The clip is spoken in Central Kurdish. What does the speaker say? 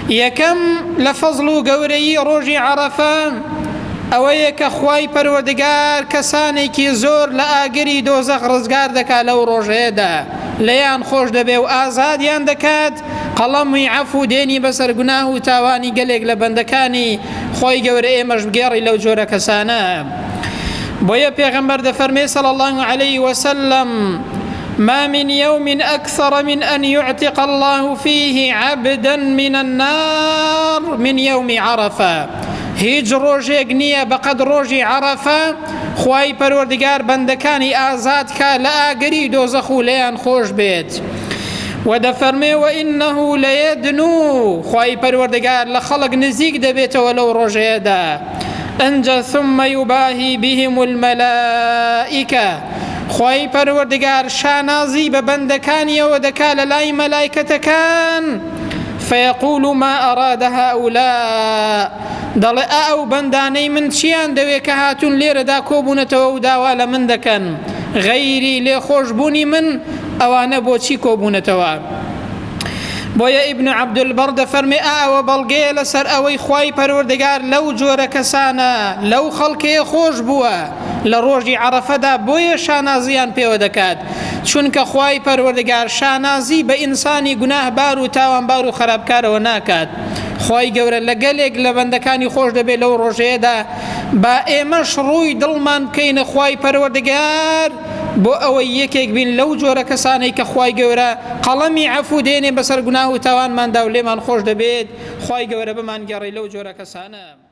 یەکەم لە فەزڵ و گەورەی ڕۆژی عەرەفە ئەوەیە کە خوای پەروەردگار کەسانێکی زۆر لە ئاگری دۆزەخ ڕزگار دەکات لەو ڕۆژەیەدا، لەیان خۆش دەبێ و ئازادیان دەکات، قەڵەمی عەفو دێنی بەسەر گوناه و تاوانی گەلێک لە بەندەکانی خۆی گەورە ئێمەش بگێڕی لەو جۆرە کەسانە. بۆیە پێغەمبەر دەفەرمێ صلی الله عليه وسلم: ما من يوم أكثر من أن يعتق الله فيه عبدا من النار من يوم عرفة. هیچ ڕۆژێک نییە بەقەد ڕۆژی عەرەفە خوای پەروەردگار بەندەکانی ئازاد کا لە ئاگری دۆزەخ و لێیان خۆش بێت. و دەفەرمێ: وإنه ليدنو، خوای پەروەردگار لە خەڵک نزیک دەبێتەوە لەو ڕۆژەیەدا. ئەنجە ثم يباهي بهم الملائكة، خوای پەروەردگار شانازی بە بەندەکانیەوە دەکا لە لای مەلایکەتەکان. فيقول ما أراد هؤلاء، دەڵێ ئەو بەندانەی من چیان دەوێ کە هاتوون لێرەدا کۆبوونەتەوە و داوا لە من دەکەن، غەیری لێخۆشبوونی من ئەوانە بۆچی کۆبوونەتەوە؟ بۆیە ئیبن عەبدولبەڕ دەفەرمێ ئەوە بەڵگەیە لەسەر ئەوەی خوای پەروەردگار لەو جۆرە کەسانە لەو خەڵکەیە خۆش بووە لە ڕۆژی عەرەفەدا، بۆیە شانازیان پێوە دەکات، چونکە خوای پەروەردگار شانازی بە ئینسانی گوناهبار و تاوانبار و خراپکارەوە ناکات. خوای گەورە لە گەلێک لە بەندەکانی خۆش دەبێت لەو ڕۆژەیەدا، با ئێمەش ڕووی دڵمان بکەینە خوای پەروەردگار بۆ ئەوەی یەکێک بین لەو جۆرە کەسانەی کە خوای گەورە قەڵەمی عەفو دێنێ بەسەر گوناه و تاوانماندا و لێمان خۆش دەبێت. خوای گەورە بمانگەڕێ لەو جۆرە کەسانە.